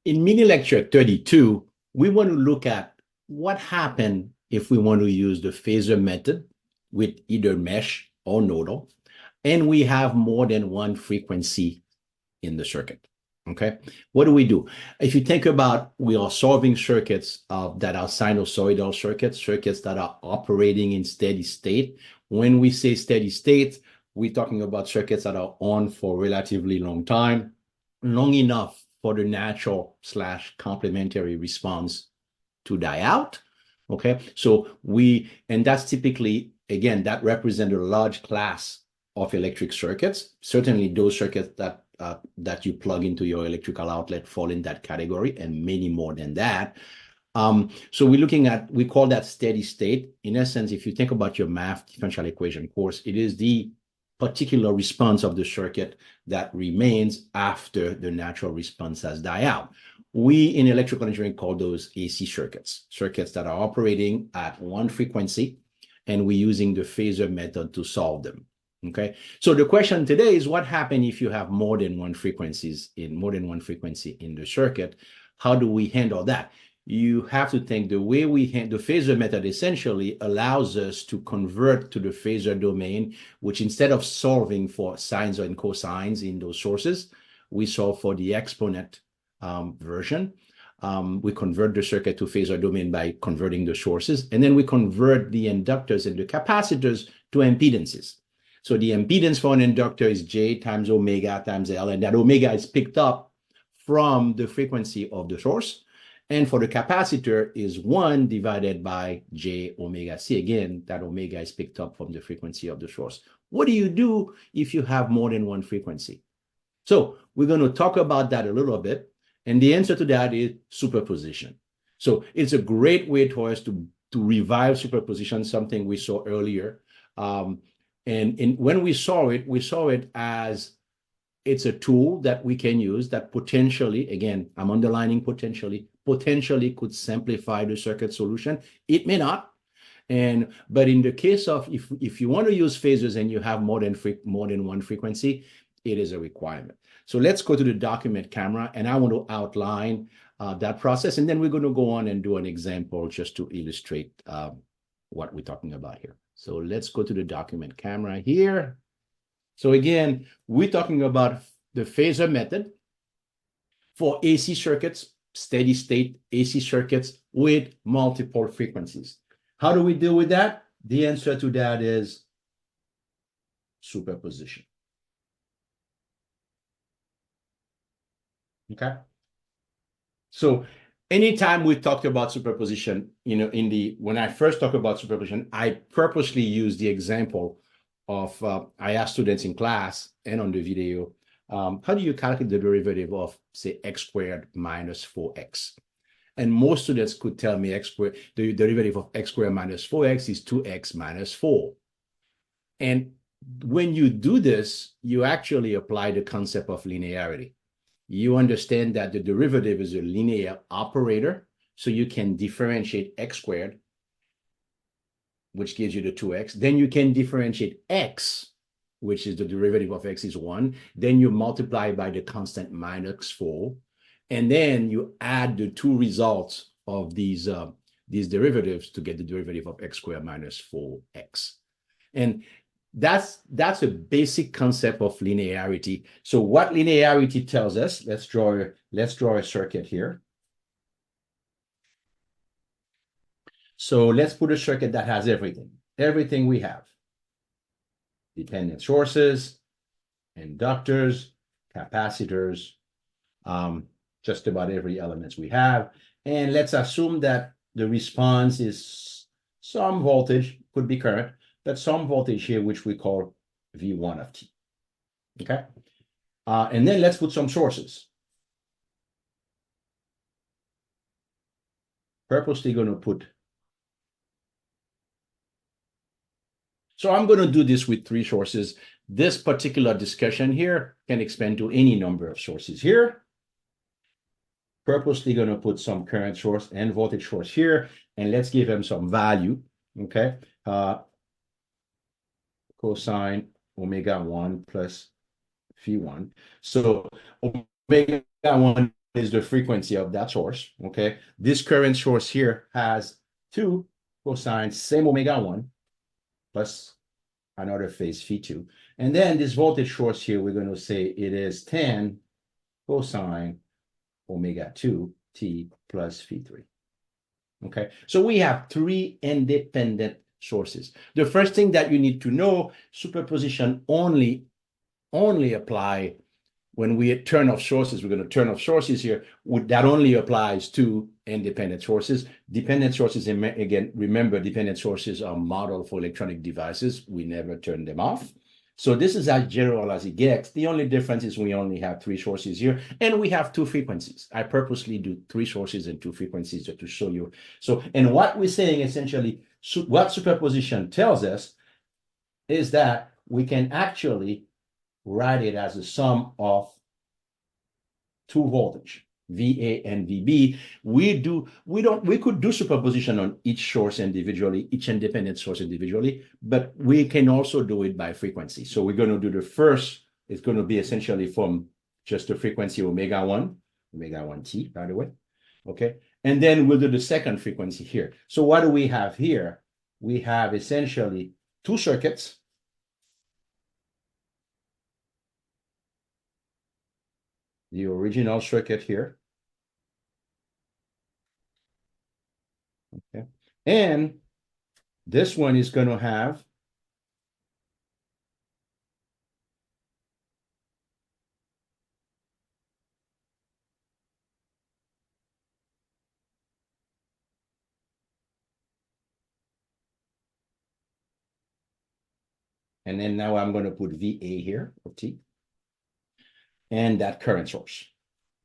In mini lecture 32, we want to look at what happened if we want to use the Phasor method with either mesh or nodal, and we have more than one frequency in the circuit. Okay, what do we do? If you think about, we are solving circuits that are sinusoidal circuits that are operating in steady state. When we say steady state, we're talking about circuits that are on for a relatively long time, long enough for the natural slash complementary response to die out. Okay, so and that's typically, again, that represents a large class of electric circuits. Certainly those circuits that you plug into your electrical outlet fall in that category, and many more than that. So we call that steady state. In essence, if you think about your math differential equation course, it is the particular response of the circuit that remains after the natural response has died out. We in electrical engineering call those AC circuits that are operating at one frequency, and we're using the Phasor method to solve them. Okay, so the question today is, what happens if you have more than one frequency in the circuit? How do we handle that? You have to think the way the Phasor method essentially allows us to convert to the Phasor domain, which instead of solving for sines and cosines in those sources, we solve for the exponent version. We convert the circuit to Phasor domain by converting the sources, and then we convert the inductors and the capacitors to impedances. So the impedance for an inductor is J times omega times L, and that omega is picked up from the frequency of the source. And for the capacitor is 1 divided by J omega C. Again, that omega is picked up from the frequency of the source. What do you do if you have more than one frequency? So we're going to talk about that a little bit. And the answer to that is superposition. So it's a great way for us to revive superposition, something we saw earlier. And when we saw it as it's a tool that we can use that potentially, again, I'm underlining potentially could simplify the circuit solution. It may not. But in the case of if you want to use phasors and you have more than one frequency, it is a requirement. So let's go to the document camera, and I want to outline that process, and then we're going to go on and do an example just to illustrate what we're talking about here. So let's go to the document camera here. So again, we're talking about the Phasor method for AC circuits, steady state AC circuits with multiple frequencies. How do we deal with that? The answer to that is superposition. Okay. So anytime we talked about superposition, when I first talk about superposition, I purposely use the example of, I asked students in class and on the video, how do you calculate the derivative of, say, x squared minus 4x? And most students could tell me the derivative of x squared minus 4x is 2x minus 4. And when you do this, you actually apply the concept of linearity. You understand that the derivative is a linear operator, so you can differentiate x squared, which gives you the 2x. Then you can differentiate x, which is the derivative of x is 1. Then you multiply by the constant minus 4. And then you add the two results of these derivatives to get the derivative of x squared minus 4x. And that's a basic concept of linearity. So what linearity tells us, let's draw a circuit here. So let's put a circuit that has everything we have. Dependent sources, inductors, capacitors, just about every element we have. And let's assume that the response is some voltage, could be current, but some voltage here, which we call V1 of t. Okay. And then let's put some sources. Purposely going to put. So I'm going to do this with 3 sources. This particular discussion here can expand to any number of sources here. Purposely going to put some current source and voltage source here, and let's give them some value. Okay. Cosine omega 1 plus phi 1. So omega 1 is the frequency of that source, okay? This current source here has 2 cosine same omega 1 plus another phase phi 2. And then this voltage source here, we're going to say it is 10 cosine omega 2 t plus phi 3. Okay, so we have 3 independent sources. The first thing that you need to know, superposition only apply when we turn off sources. We're going to turn off sources here. That only applies to independent sources. Dependent sources, again, remember, dependent sources are modeled for electronic devices. We never turn them off. So this is as general as it gets. The only difference is we only have 3 sources here, and we have 2 frequencies. I purposely do 3 sources and 2 frequencies to show you. So, and what we're saying essentially, what superposition tells us is that we can actually write it as a sum of 2 voltage, VA and VB. We could do superposition on each source individually, each independent source individually, but we can also do it by frequency. So we're going to do the first, it's going to be essentially from just the frequency omega 1t, by the way. Okay. And then we'll do the second frequency here. So what do we have here? We have essentially 2 circuits. The original circuit here. Okay. And this one is going to have and then now I'm going to put VA here of T and that current source.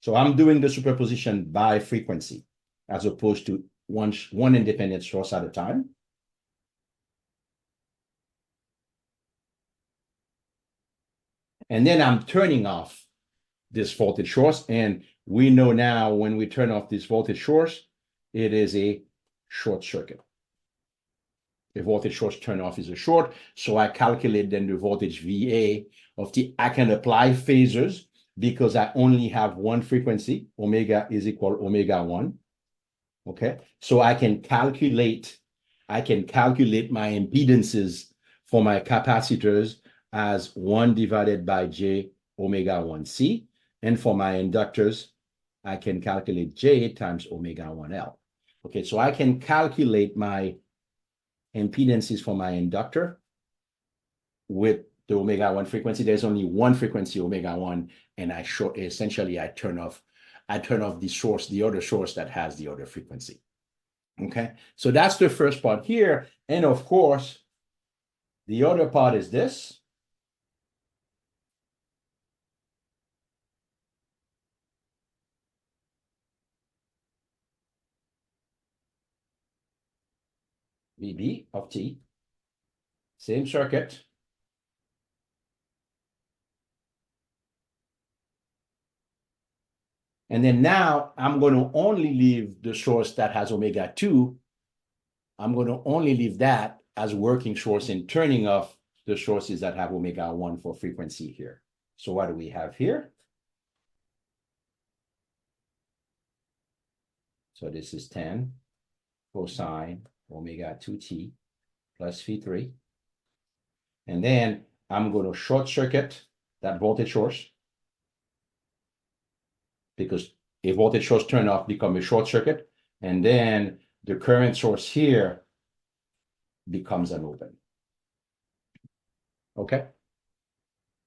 So I'm doing the superposition by frequency as opposed to one independent source at a time. And then I'm turning off this voltage source. And we know now when we turn off this voltage source, it is a short circuit. The voltage source turn off is a short. So I calculate then the voltage VA of T. I can apply phasors because I only have one frequency. Omega is equal omega 1. Okay. So I can calculate my impedances for my capacitors as 1 divided by J omega 1C. And for my inductors, I can calculate J times omega 1L. Okay, so I can calculate my impedances for my inductor with the omega 1 frequency. There's only one frequency, omega 1, and I turn off the source, the other source that has the other frequency. Okay, so that's the first part here. And of course, the other part is this. VB of T, same circuit. And then now I'm going to only leave the source that has omega 2. I'm going to only leave that as working source and turning off the sources that have omega 1 for frequency here. So what do we have here? So this is 10 cosine omega 2t plus phi 3. And then I'm going to short circuit that voltage source, because a voltage source turn off become a short circuit, and then the current source here becomes an open. Okay.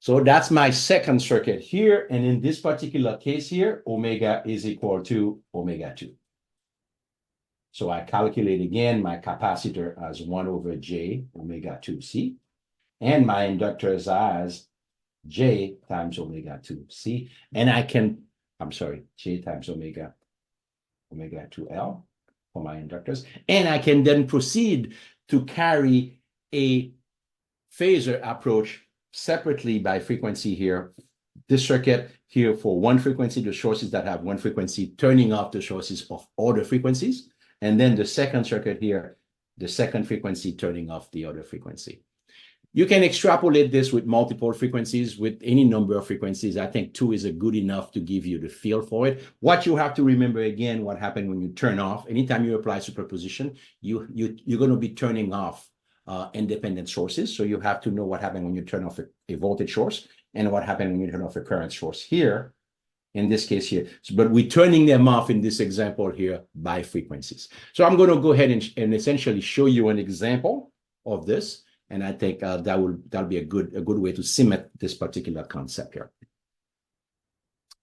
So that's my second circuit here. And in this particular case here, omega is equal to omega 2. So I calculate again my capacitor as 1 over J omega 2C, and my inductors as J times omega 2C. And J times omega 2L for my inductors. And I can then proceed to carry a phasor approach separately by frequency here. This circuit here for one frequency, the sources that have one frequency, turning off the sources of other frequencies. And then the second circuit here, the second frequency turning off the other frequency. You can extrapolate this with multiple frequencies, with any number of frequencies. I think 2 is a good enough to give you the feel for it. What you have to remember again, what happened when you turn off, anytime you apply superposition, you're going to be turning off independent sources. So you have to know what happened when you turn off a voltage source and what happened when you turn off a current source here, in this case here. So, but we're turning them off in this example here by frequencies. So I'm going to go ahead and essentially show you an example of this. And I think that'll be a good way to cement this particular concept here.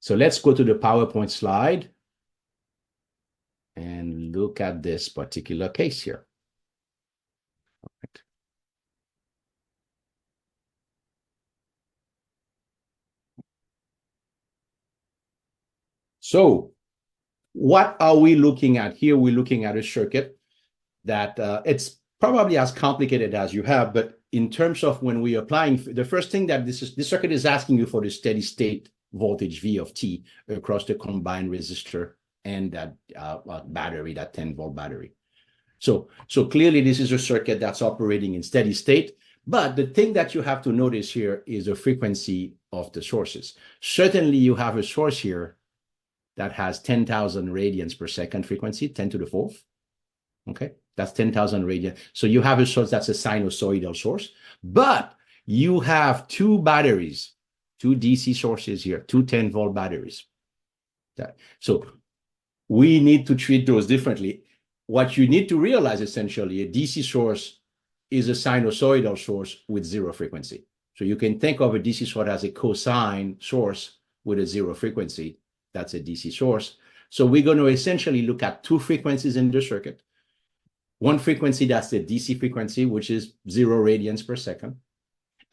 So let's go to the PowerPoint slide and look at this particular case here. All right. So what are we looking at here? We're looking at a circuit that it's probably as complicated as you have, but in terms of when we're applying, the first thing that this circuit is asking you for the steady state voltage V of T across the combined resistor and that battery, that 10-volt battery. So clearly this is a circuit that's operating in steady state, but the thing that you have to notice here is the frequency of the sources. Certainly you have a source here that has 10,000 radians per second frequency, 10 to the fourth. Okay, that's 10,000 radians. So you have a source that's a sinusoidal source, but you have two batteries, two DC sources here, two 10-volt batteries. So we need to treat those differently. What you need to realize, essentially, a DC source is a sinusoidal source with zero frequency. So you can think of a DC source as a cosine source with a zero frequency. That's a DC source. So we're going to essentially look at two frequencies in the circuit. One frequency, that's the DC frequency, which is 0 radians per second.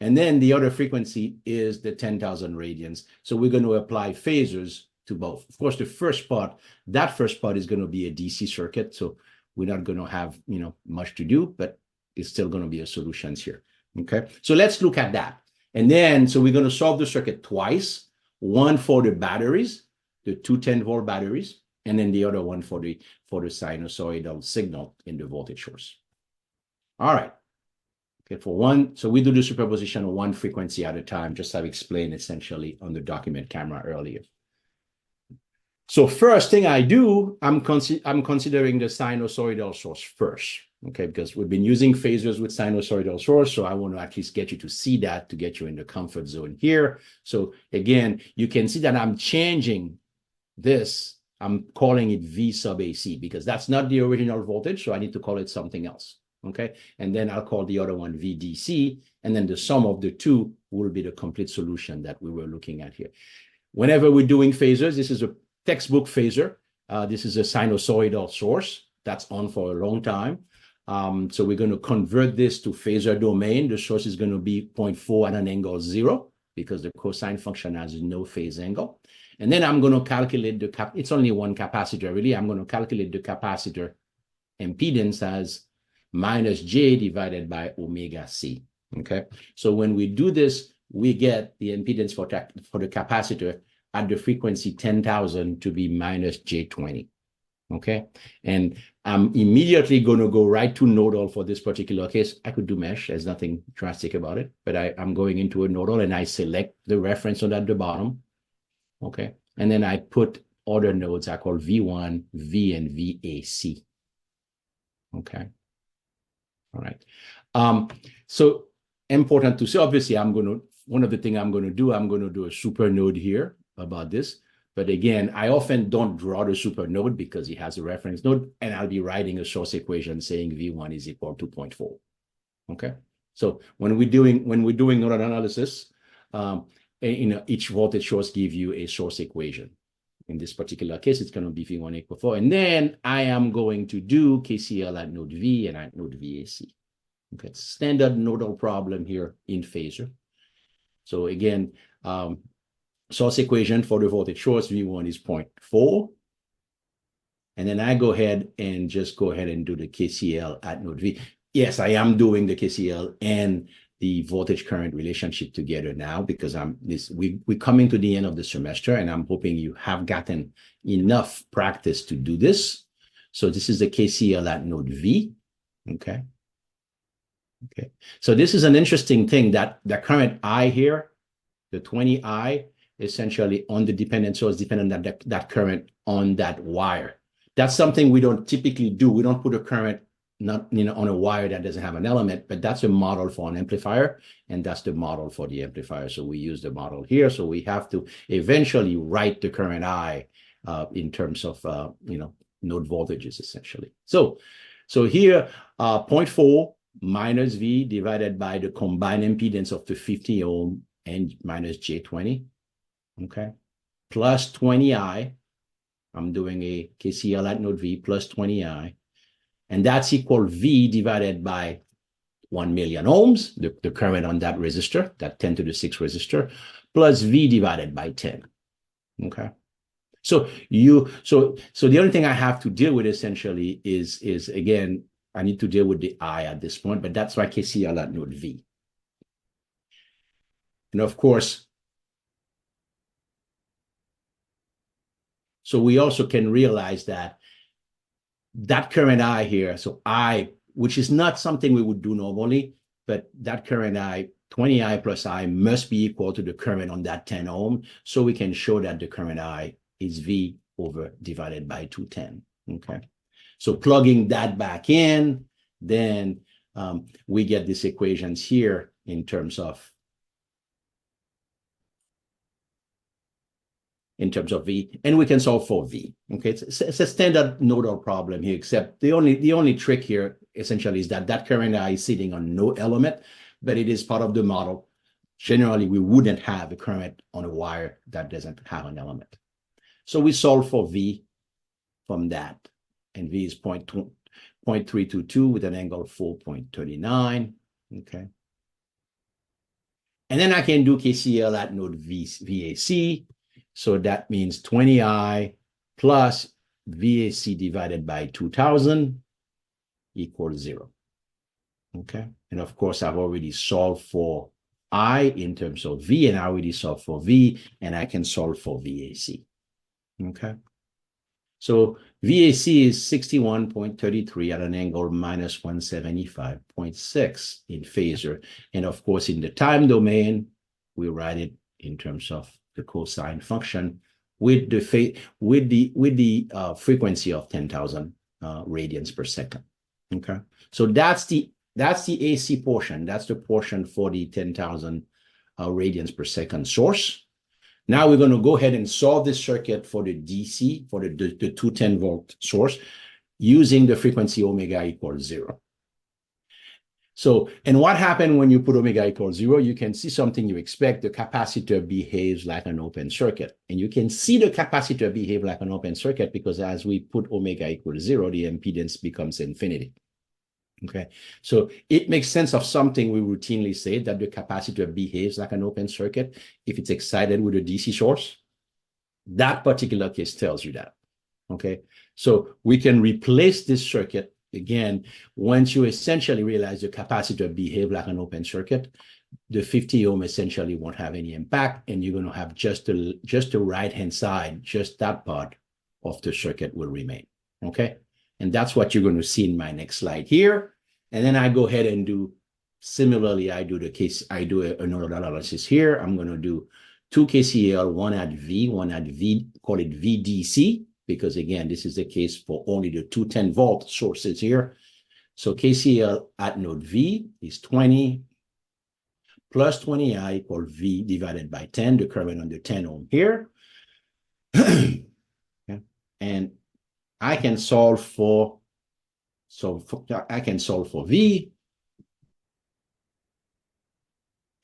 And then the other frequency is the 10,000 radians. So we're going to apply phasors to both. Of course, that first part is going to be a DC circuit. So we're not going to have, much to do, but it's still going to be a solution here. Okay, so let's look at that. And then, so we're going to solve the circuit twice, one for the batteries, the two 10-volt batteries, and then the other one for the sinusoidal signal in the voltage source. All right. Okay, for one, so we do the superposition of one frequency at a time, just as I explained essentially on the document camera earlier. So first thing I do, I'm considering the sinusoidal source first, okay, because we've been using phasors with sinusoidal source, so I want to at least get you to see that to get you in the comfort zone here. So again, you can see that I'm changing this. I'm calling it V sub AC because that's not the original voltage, so I need to call it something else, okay? And then I'll call the other one VDC, and then the sum of the two will be the complete solution that we were looking at here. Whenever we're doing phasors, this is a textbook phasor. This is a sinusoidal source that's on for a long time. So we're going to convert this to phasor domain. The source is going to be 0.4 at an angle 0 because the cosine function has no phase angle. And then I'm going to calculate it's only one capacitor, really. I'm going to calculate the capacitor impedance as minus J divided by omega C, okay? So when we do this, we get the impedance for the capacitor at the frequency 10,000 to be minus J20, okay? And I'm immediately going to go right to nodal for this particular case. I could do mesh. There's nothing drastic about it, but I'm going into a nodal and I select the reference node at the bottom, okay? And then I put other nodes I call V1, V, and VAC, okay? All right. So important to see, obviously, one of the things I'm going to do a super node here about this. But again, I often don't draw the super node because it has a reference node, and I'll be writing a source equation saying V1 is equal to 0.4. Okay. So when we're doing nodal analysis, each voltage source gives you a source equation. In this particular case, it's going to be V1 equal 4. And then I am going to do KCL at node V and at node VAC. Okay, it's standard nodal problem here in phasor. So again, source equation for the voltage source V1 is 0.4. And then I go ahead and do the KCL at node V. Yes, I am doing the KCL and the voltage current relationship together now because we're coming to the end of the semester and I'm hoping you have gotten enough practice to do this. So this is the KCL at node V, okay? Okay, so this is an interesting thing that the current I here, the 20I, essentially on the dependent source, dependent on that current on that wire. That's something we don't typically do. We don't put a current not on a wire that doesn't have an element, but that's a model for an amplifier, and that's the model for the amplifier. So we use the model here. So we have to eventually write the current I in terms of node voltages essentially. So here 0.4 minus V divided by the combined impedance of the 50 ohm and minus J20, okay, plus 20I. I'm doing a KCL at node V plus 20I, and that's equal V divided by 1 million ohms, the current on that resistor, that 10 to the 6 resistor, plus V divided by 10, okay? So the only thing I have to deal with essentially is again, I need to deal with the I at this point, but that's why KCL at node V. And of course, so we also can realize that current I here, so I, which is not something we would do normally, but that current I, 20I plus I, must be equal to the current on that 10 ohm. So we can show that the current I is V over divided by 210, okay? So plugging that back in, then we get these equations here in terms of V, and we can solve for V. Okay, it's a standard nodal problem here, except the only trick here essentially is that current I is sitting on no element, but it is part of the model. Generally, we wouldn't have a current on a wire that doesn't have an element. So we solve for V from that, and V is 0.322 with an angle of 4.39. Okay. And then I can do KCL at node VAC. So that means 20I plus VAC divided by 2000 equals 0. Okay. And of course, I've already solved for I in terms of V, and I already solved for V, and I can solve for VAC. Okay. So VAC is 61.33 at an angle minus 175.6 in phasor. And of course, in the time domain, we write it in terms of the cosine function with the frequency of 10,000 radians per second. Okay, so that's the AC portion. That's the portion for the 10,000 radians per second source. Now we're going to go ahead and solve this circuit for the DC, for the 210 volt source, using the frequency omega equals 0. So, and what happened when you put omega equals 0? You can see something you expect. The capacitor behaves like an open circuit. And you can see the capacitor behave like an open circuit because as we put omega equals 0, the impedance becomes infinity. Okay, so it makes sense of something we routinely say, that the capacitor behaves like an open circuit if it's excited with a DC source. That particular case tells you that. Okay, so we can replace this circuit again. Once you essentially realize the capacitor behave like an open circuit, the 50 ohm essentially won't have any impact, and you're going to have just the right-hand side, just that part of the circuit will remain. Okay, and that's what you're going to see in my next slide here. And then I go ahead and do, similarly, I do a nodal analysis here. I'm going to do 2 KCL, one at V, call it VDC, because again, this is the case for only the 210 volt sources here. So KCL at node V is 20 plus 20I equal V divided by 10, the current under 10 ohm here. Okay. And I can solve for V,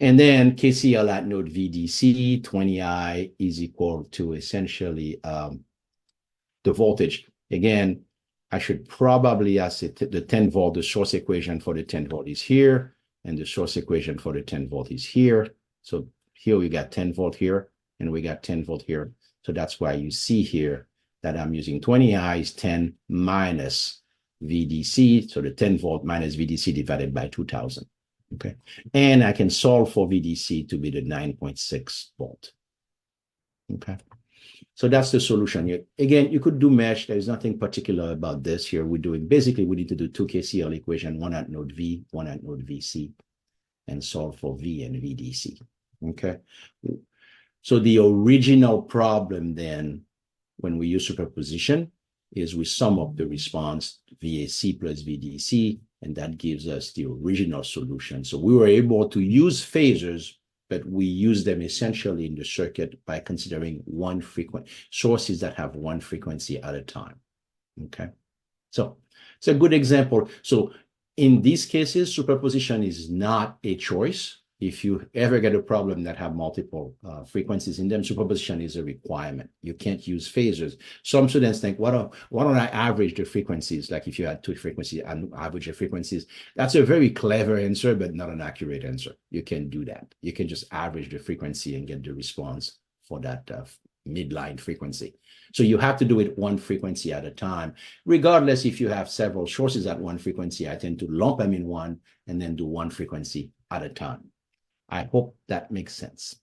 and then KCL at node VDC, 20I is equal to essentially the voltage. Again, I should probably ask the 10 volt, the source equation for the 10 volt is here, and the source equation for the 10 volt is here. So here we got 10 volt here, and we got 10 volt here. So that's why you see here that I'm using 20I is 10 minus VDC, so the 10 volt minus VDC divided by 2000. Okay, and I can solve for VDC to be the 9.6 volt. Okay, So that's the solution. Again, you could do mesh. There's nothing particular about this here. We're doing, basically, we need to do two KCL equation, one at node V, one at node VC, and solve for V and VDC. Okay. So the original problem then, when we use superposition, is we sum up the response VAC plus VDC, and that gives us the original solution. So we were able to use phasors, but we use them essentially in the circuit by considering sources that have one frequency at a time. Okay, so it's a good example. So in these cases, superposition is not a choice. If you ever get a problem that have multiple frequencies in them, superposition is a requirement. You can't use phasors. Some students think, why don't I average the frequencies? Like if you had two frequencies and average the frequencies, that's a very clever answer, but not an accurate answer. You can do that. You can just average the frequency and get the response for that midline frequency. So you have to do it one frequency at a time. Regardless if you have several sources at one frequency, I tend to lump them in one and then do one frequency at a time. I hope that makes sense.